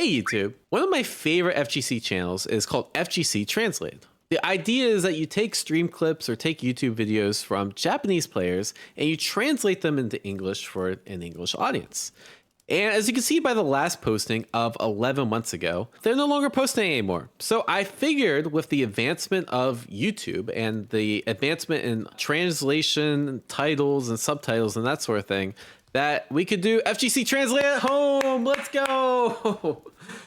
Hey YouTube, one of my favorite FGC channels is called FGC Translated. The idea is that you take stream clips or take YouTube videos from Japanese players and you translate them into English for an English audience. And as you can see by the last posting of 11 months ago, they're no longer posting anymore. So I figured with the advancement of YouTube and the advancement in translation, titles and subtitles and that sort of thing, that we could do FGC Translate at home. Let's go.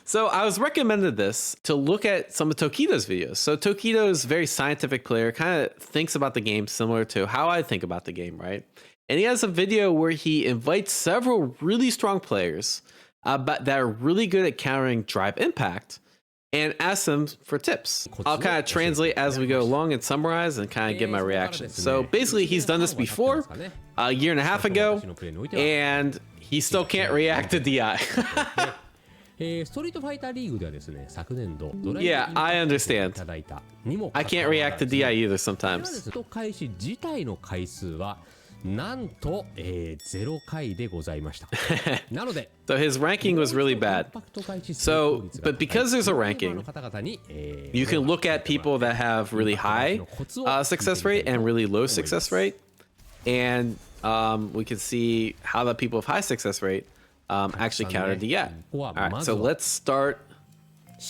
So I was recommended this to look at some of Tokido's videos. So Tokido's a very scientific player, kind of thinks about the game similar to how I think about the game, right? And he has a video where he invites several really strong players but that are really good at countering drive impact and asks them for tips. I'll kind of translate as we go along and summarize and kind of give my reaction. So basically he's done this before a year and a half ago and he still can't react to DI. Yeah, I understand. I can't react to DI either sometimes. なんと、0回でございました。なので、 So his ranking was really bad. So, but because there's a ranking, you can look at people that have really high success rate and really low success rate. And we can see how the people with high success rate actually counter DI. All right, so let's start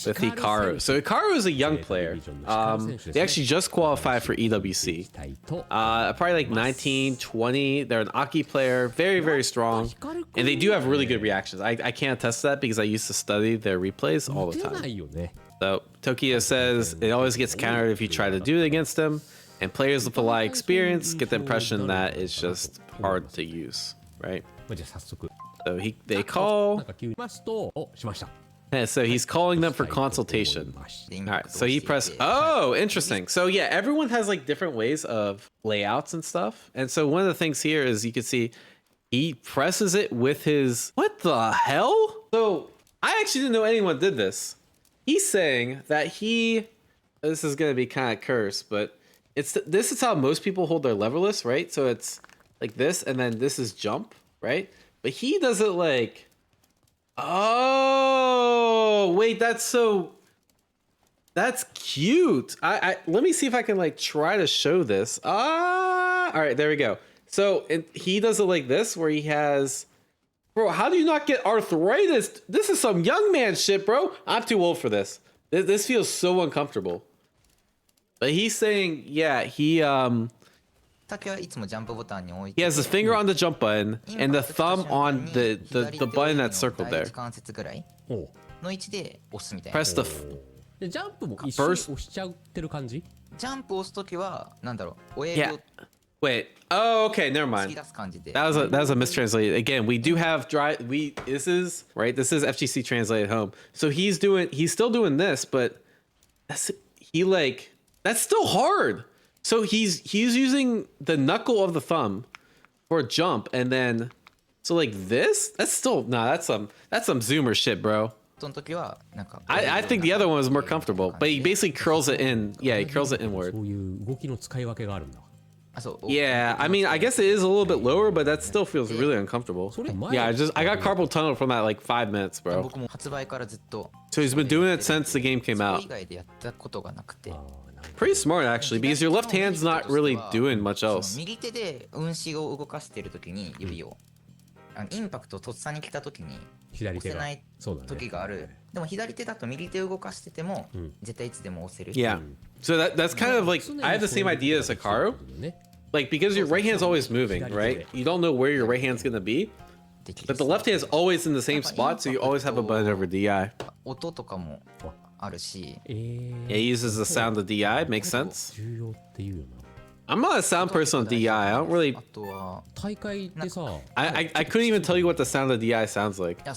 with Hikaru. So Hikaru is a young player. They actually just qualified for EWC. Probably like 19, 20. They're an Aki player, very, very strong. And they do have really good reactions. I can't attest to that because I used to study their replays all the time. So Tokyo says it always gets countered if you try to do it against them. And players with a lot of experience get the impression that it's just hard to use, right? So they call. Yeah, so he's calling them for consultation. All right, so he pressed. Oh, interesting. So yeah, everyone has like different ways of layouts and stuff. And so one of the things here is you can see he presses it with his. What the hell? So I actually didn't know anyone did this. He's saying that he. This is gonna be kind of cursed, but this is how most people hold their leverless, right? So it's like this, and then this is jump, right? But he does it like. Oh wait, that's cute. I let me see if I can like try to show this. All right, there we go. So he does it like this, where he has, bro. How do you not get arthritis? This is some young man shit, bro. I'm too old for this. This feels so uncomfortable. But he's saying, yeah, he has his finger on the jump button and the thumb on the button that's circled there. Press the first. Yeah. Wait. Oh, okay. Never mind. That was a mistranslation. Again, we do have this is FGC Translated home. So he's still doing this, but that's still hard. So he's using the knuckle of the thumb for a jump, and then so like this. That's still that's some zoomer shit, bro. I think the other one was more comfortable, but he basically curls it in. Yeah, he curls it inward. Yeah, I mean, I guess it is a little bit lower, but that still feels really uncomfortable. Yeah, I got carpal tunnel from that like 5 minutes, bro. So he's been doing it since the game came out. Pretty smart actually, because your left hand's not really doing much else. Yeah, so that's kind of like, I have the same idea as Hikaru. Like, because your right hand's always moving, right? You don't know where your right hand's gonna be, but the left hand's always in the same spot, so you always have a button over DI. Yeah, he uses the sound of DI, makes sense. I'm not a sound person on DI. I don't really. I couldn't even tell you what the sound of DI sounds like. I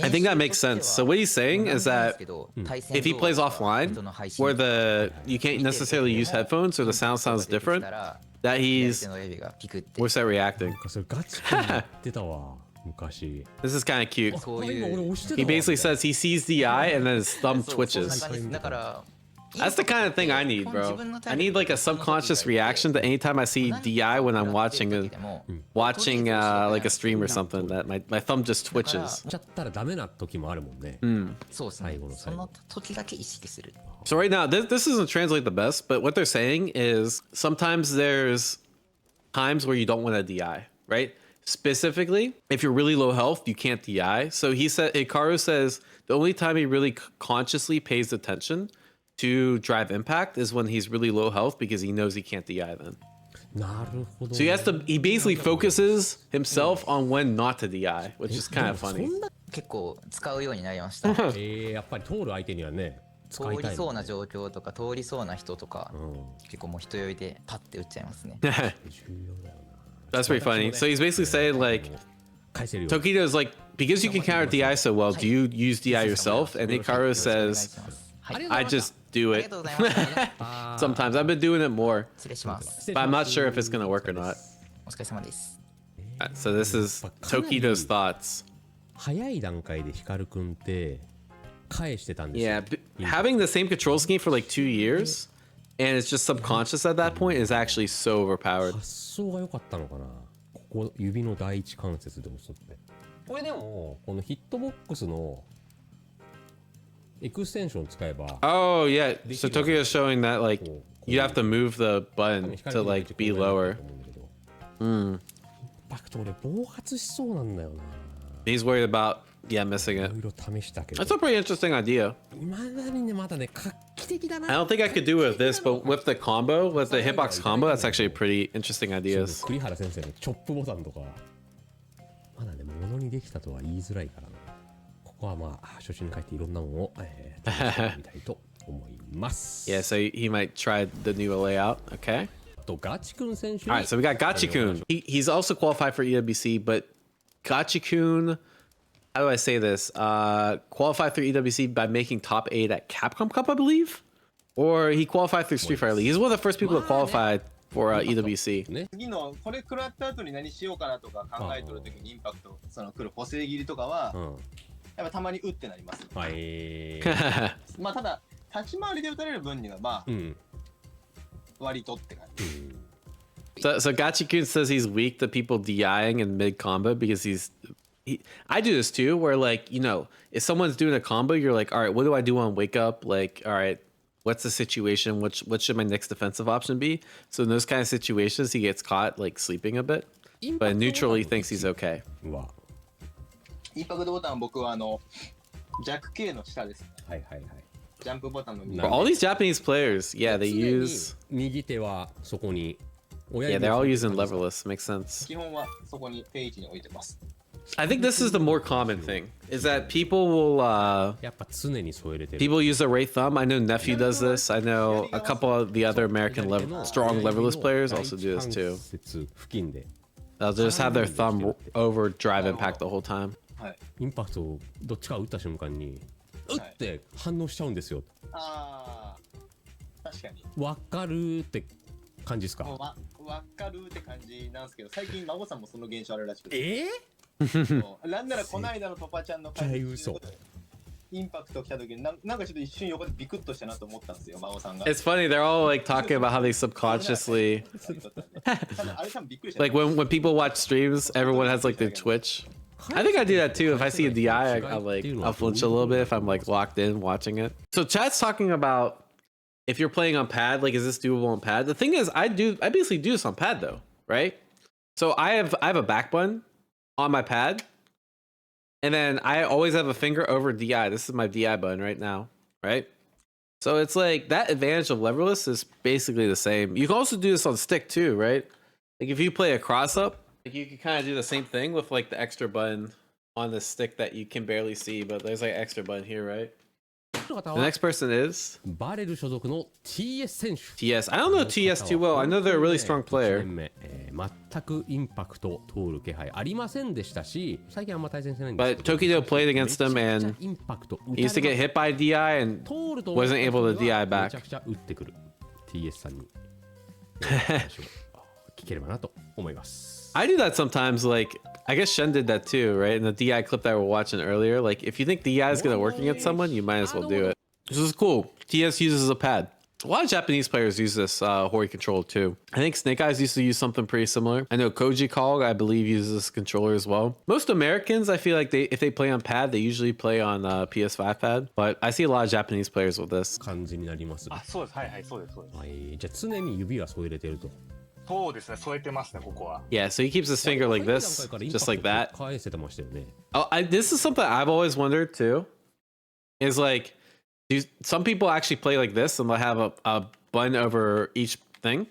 think that makes sense. So what he's saying is that if he plays offline, where you can't necessarily use headphones or the sound sounds different, that he's worse at reacting. This is kind of cute. He basically says he sees the eye and then his thumb twitches. That's the kind of thing I need, bro. I need like a subconscious reaction to anytime I see DI when I'm watching like a stream or something that my thumb just twitches. ちゃったらダメな時もあるもんね。そうですね最後の最後。その時だけ意識する So right now, this doesn't translate the best, but what they're saying is sometimes there's times where you don't want to DI, right? Specifically, if you're really low health, you can't DI. So Hikaru says the only time he really consciously pays attention to drive impact is when he's really low health because he knows he can't DI then. なるほど。 So he basically focuses himself on when not to DI, which is kind of funny. 結構使うようになりましたやっぱり通る相手にはね、使いたいもんね。通りそうな状況とか通りそうな人とか、結構もう人酔いでパッて打っちゃいますね 重要だよな。 That's pretty funny. So he's basically saying like, 返せるよ。 Tokido's like, because you can counter DI so well, do you use DI yourself? And Hikaru says, I just do あり it. がとうございました Sometimes I've been doing it more, 失礼します but I'm not sure if it's gonna work or not. お疲れ様です So this is Tokido's thoughts. 早い段階でヒカルくんって返してたんですよ。 Yeah, having the same control scheme for like 2 years, and it's just subconscious at that point is actually so overpowered. 発想が良かったのかな。ここ指の第一関節で押すって。これでもこのヒットボックスのエクステンション使えば。 Oh yeah, so Tokido's showing that like you have to move the button to like be lower. インパクト俺暴発しそうなんだよな。 He's worried about missing い it. ろいろ試したけど。 That's a pretty interesting idea. まだにねまだね画期的だな。 I don't think I could do it with this, but with the combo, with the hitbox combo, that's actually pretty interesting ideas. 栗原先生のチョップボタンとかまだねものにできたとは言いづらいからな。ここはまあ初心に帰っていろんなものを試してみたいと思います。 Yeah, so he might try the new layout. Okay. とガチくん選手に。 All right, so we got Gachikun. He's also qualified for EWC, but Gachikun, how do I say this? Qualified through EWC by making top 8 at Capcom Cup, I believe? Or he qualified through Street Fighter League. He's one of the first people to qualify for EWC. ね。次のこれ食らった後に何しようかなとか考えとるときにインパクトその来る補正切りとかはやっぱたまに打ってなります。はい。まあただ立ち回りで打たれる分にはまあうん。割とって感じ。So Gachikun says he's weak to people DIing in mid combo because I do this too, where like, you know, if someone's doing a combo, you're like, all right, what do I do on wake up? Like, all right, what's the situation? What should my next defensive option be? So in those kind of situations, he gets caught like sleeping a bit, but neutral, he thinks he's okay. うわ。インパクトボタンは僕は弱 K の下です。はいはいはい。ジャンプボタンの右。 For all these Japanese players, yeah, they use, 右手はそこに。 yeah, they're all using leverless. Makes sense. 基本はそこに定位置に置いてます。 I think this is the more common thing, is that people will, やっぱ常に添えれてる。 people use a right thumb. I know Nephew does this. I know a couple of the other American strong leverless players also do this too. 付近で They'll just have their thumb over drive impact the whole time. はい。インパクトをどっちか打った瞬間に打って反応しちゃうんですよ。ああ確かに。わかるって感じですか。わかるって感じなんですけど最近孫さんもその現象あるらしくて。なんならこの間のトパちゃんの感じインパクト来た時になんかちょっと一瞬横でビクッとしたなと思ったんですよ孫さんが。 It's funny, they're all like talking about how they subconsciously, like when people watch streams, everyone has like their Twitch. I think I do that too. If I see a DI, I'll flinch a little bit if I'm like locked in watching it. So chat's talking about if you're playing on pad, like is this doable on pad? The thing is, I basically do this on pad though, right? So I have a back button on my pad, and then I always have a finger over DI. This is my DI button right now, right? So it's like that advantage of leverless is basically the same. You can also do this on stick too, right? Like if you play a cross up, like you can kind of do the same thing with like the extra button on the stick that you can barely see, but there's like extra button here, right? The next person is バレル所属の TS 選手。 TS. I don't know TS too well. I know they're a really strong player. 全くインパクト通る気配ありませんでしたし、最近あんま対戦してないん But ですけど。 Tokido played against them and インパクト he used to get hit by DI and 通ると wasn't able to DI め back. ちゃくちゃ打ってくる TS さんに聞ければなと思います。 I do that sometimes. Like I guess Shen did that too, right? In the DI clip that we're watching earlier. Like if you think DI is gonna work against someone, you might as well do it. This is cool. TS uses a pad. A lot of Japanese players use this Hori controller too. I think Snake Eyes used to use something pretty similar. I know Koji Kog, I believe, uses this controller as well. Most Americans, I feel like if they play on pad, they usually play on PS5 pad. But I see a lot of Japanese players with this. 感じになります。あ、そうです。はいはい、そうです、そうです。はい、じゃあ常に指は添えれてると。そうですね、添えてますね、ここは。Yeah, so he keeps his finger like this, just like that. 返せてましたよね。Oh, this is something I've always wondered too. Is like, some people actually play like this and they'll have a button over each thing?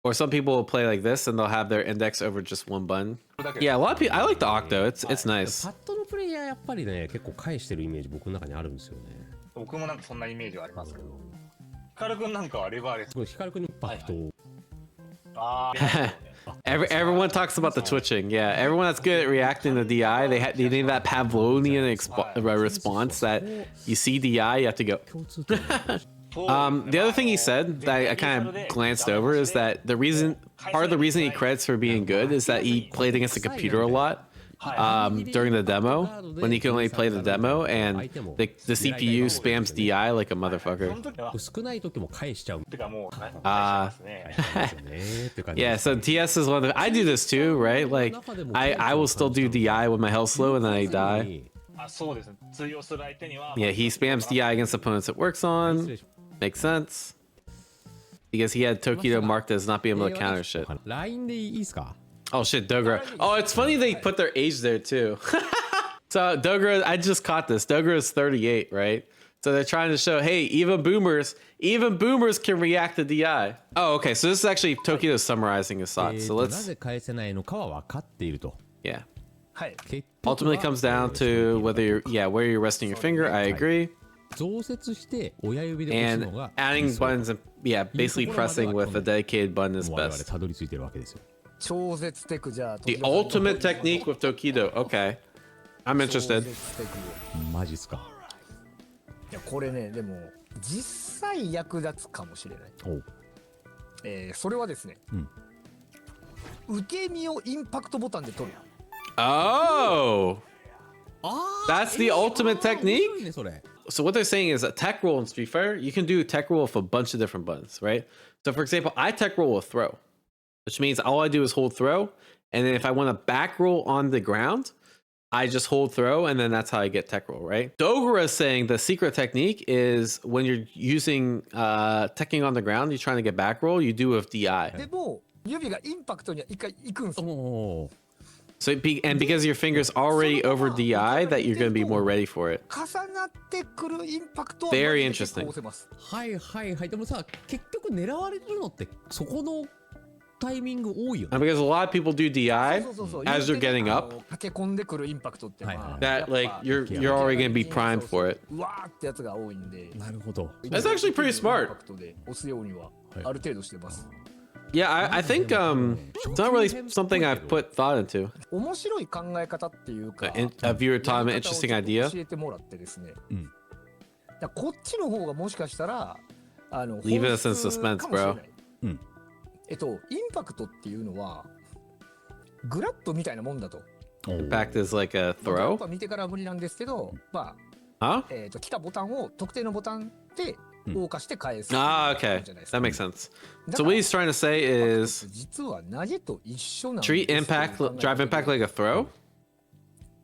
Or some people will play like this and they'll have their index over just one button. Yeah, a lot of people, I like the Octo. It's nice. パッドのプレイヤーやっぱりね、結構返してるイメージ僕の中にあるんですよね。僕もなんかそんなイメージはありますけど。ヒカル君なんかはレバーレス。ヒカル君のインパクト。ああ。Everyone talks about the twitching. Yeah, everyone that's good at reacting to DI, they need that Pavlovian response that you see DI, you have to go. The other thing he said that I kind of glanced over is that part of the reason he credits for being good is that he played against the computer a lot during the demo, when he could only play the demo, and the CPU spams DI like a motherfucker. 少ない時も返しちゃう。Yeah, so TS is one of the, I do this too, right? Like I will still do DI when my health's low and then I die. Yeah, he spams DI against opponents it works on. Makes sense. Because he had Tokido marked as not being able to counter shit. ラインでいいですか？ Oh shit, Dogura. Oh, it's funny they put their age there too. So Dogura, I just caught this. Dogura is 38, right? So they're trying to show, hey, even boomers can react to DI. Oh, okay. So this is actually Tokido summarizing his thoughts. So let's. なぜ返せないのかは分かっていると。 Yeah. はい。 Ultimately comes down to where you're resting your finger. I agree. 増設して親指で押す And のが adding buttons and basically pressing with a dedicated button is 我々 best. たどり着いてるわけですよ。 超絶テクじゃあ The ultimate technique with Tokido. Okay. I'm interested. マジっすか。いやこれねでも実際役立つかもしれない。おう。それはですね、受け身をインパクトボタンで取る。 Oh. That's the ultimate technique? ねそれ。 So what they're saying is a tech roll in Street Fighter, you can do a tech roll with a bunch of different buttons, right? So for example, I tech roll with throw, which means all I do is hold throw. And then if I want to back roll on the ground, I just hold throw, and then that's how I get tech roll, right? Dogura is saying the secret technique is when you're using teching on the ground, you're trying to get back roll, you do with DI. でも指がインパクトには一回行くんですよ。おお。 So and because your finger's already over DI, that you're going to be more ready for it. 重なってくるインパクトは Very マジで結構 interesting. 押せます。はいはいはい。でもさ、結局狙われるのってそこのタイミング多いよね。 And because a lot of people do DI そうそうそう as they're getting up, 駆け込んでくるインパクトってまあ that like you're already going to be primed for it. うわーってやつが多いんで。なるほど。 That's actually pretty smart. インパクトで押すようにはある程度してます。 Yeah, I think it's not really something I've put thought into. 面白い考え方っていうか、 A viewer taught him an interesting やり方を idea. ちょっと教えてもらってですね。だからこっちの方がもしかしたらLeave us in suspense, かもしれない bro. インパクトっていうのはグラップみたいなもんだと。 Impact is like a グラッ throw. プは見てからは無理なんですけど、ま Huh? あ来たボタンを特定のボタンで動かして返す。 Ah, okay. That makes sense. So what he's trying to say is 実は投げと一緒なんです。 treat impact, drive impact like a throw.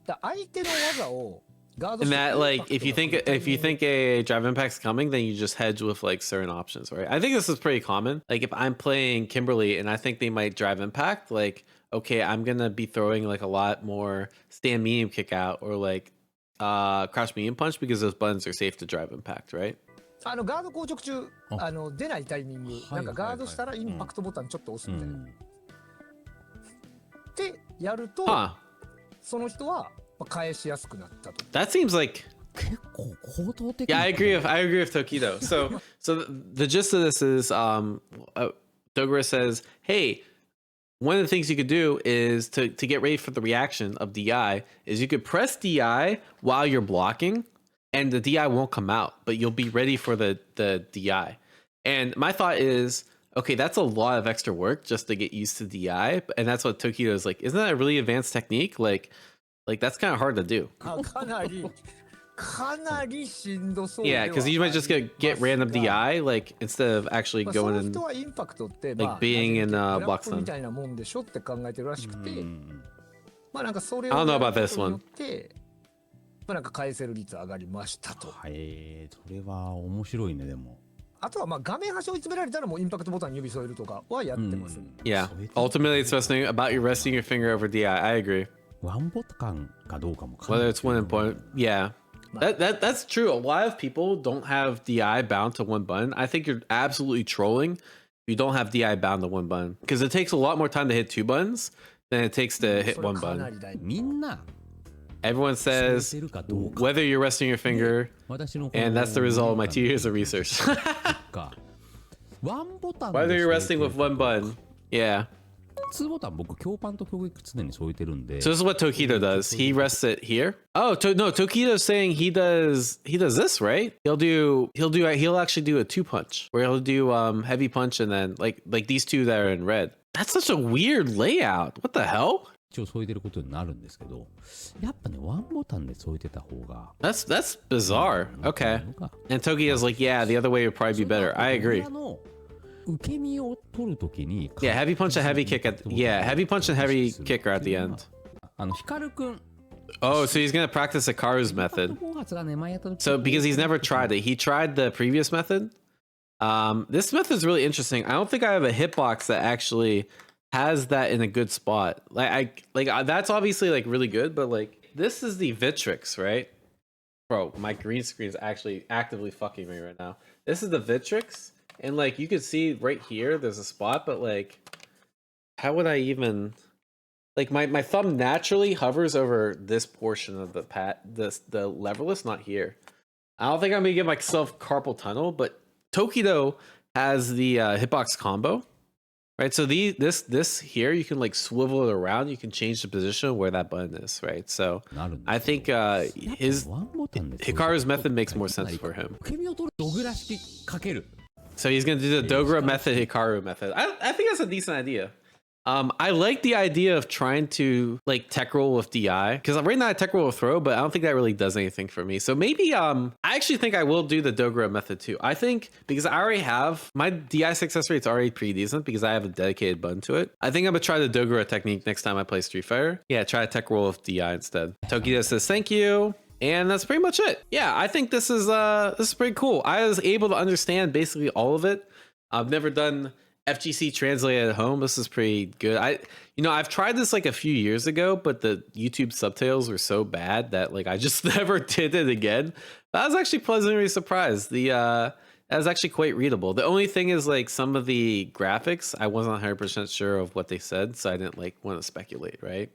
だ相手の技をガード And して that like if you think a drive impact's coming, then you just hedge with like certain options, right? I think this is pretty common. Like if I'm playing Kimberly and I think they might drive impact, like okay, I'm gonna be throwing like a lot more stand medium kick out or like crouch medium punch because those buttons are safe to drive impact, right? ガード硬直中出ないタイミングなんかガードしたらインパクトボタンちょっと押すみたいな。ってやるとその人は返しやすくなったと。 That seems like 結構高等的。 yeah, I agree with Tokido. So the gist of this is Dogura says, hey, one of the things you could do is to get ready for the reaction of DI is you could press DI while you're blocking and the DI won't come out, but you'll be ready for the DI. And my thought is, okay, that's a lot of extra work just to get used to DI. And that's what Tokido is like, isn't that a really advanced technique? Like that's kind of hard to do. かなりかなりしんどそうで Yeah, は because you might just get random DI, like instead of actually まあ、そ going の in. 人はインパクトって、 like being in, グラッ box プ then. みたいなもんでしょって考えてるらしくて、まあなんかそれ I を don't know やる about こ this とによ one. って、まあなんか返せる率上がりましたと。それは面白いね、でも。あとはまあ画面端追い詰められたらもうインパクトボタンに指添えるとかはやってます。Yeah. Ultimately, it's resting about you resting your finger over DI. I agree. ワンボタンかどうかも Whether it's one point, yeah. That's true. A lot of people don't have DI bound to one button. I think you're absolutely trolling if you don't have DI bound to one button because it takes a lot more time to hit 2 buttons than it takes to hit 1 button. みんな Everyone says whether you're resting your finger, and that's the result of my 2 years of research. ワンボタン Whether you're resting with 1 button, yeah. 2ボタン僕強パンと強撃常に添えてるんで So this is what Tokido does. He rests it here. Oh, no, Tokido's saying he does this, right? He'll actually do a 2 punch where he'll do heavy punch and then like these 2 that are in red. That's such a weird layout. What the hell? 一応添えてることになるんですけど、やっぱねワンボタンで添えてた方が That's bizarre. Okay. And Tokido's like, yeah, the other way would probably be better. I agree. 受け身を取るときに Yeah, heavy punch and heavy kick heavy punch and heavy kick are at the end. ヒカルくん Oh, so he's gonna practice Hikaru's method. So because he's never tried it, he tried the previous method. This method is really interesting. I don't think I have a hitbox that actually has that in a good spot. That's obviously like really good, but like this is the Vitrix, right? Bro, my green screen is actually actively fucking me right now. This is the Vitrix, and like you can see right here, there's a spot, but like, how would I even? Like my thumb naturally hovers over this portion of the the leverless, not here. I don't think I'm gonna give myself carpal tunnel, but Tokido has the hitbox combo, right? So this here you can like swivel it around. You can change the position where that button is, right? So I think Hikaru's method makes more sense for him. So he's gonna do the Dogura method, Hikaru method. I think that's a decent idea. I like the idea of trying to like tech roll with DI because right now I tech roll with throw, but I don't think that really does anything for me. So maybe I actually think I will do the Dogura method too. I think because I already have my DI success rate's already pretty decent because I have a dedicated button to it. I think I'm gonna try the Dogura technique next time I play Street Fighter. Yeah, try to tech roll with DI instead. Tokido says thank you. And that's pretty much it. Yeah, I think this is pretty cool. I was able to understand basically all of it. I've never done FGC Translated at home. This is pretty good. I've tried this like a few years ago, but the YouTube subtitles were so bad that like I just never did it again. But I was actually pleasantly surprised. That was actually quite readable. The only thing is like some of the graphics, I wasn't 100% sure of what they said, so I didn't like want to speculate, right?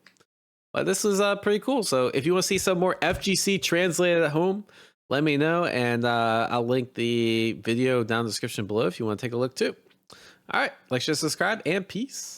But this is pretty cool. So if you want to see some more FGC Translated at home, let me know, and I'll link the video down in the description below if you want to take a look too. All right, like, share, subscribe, and peace.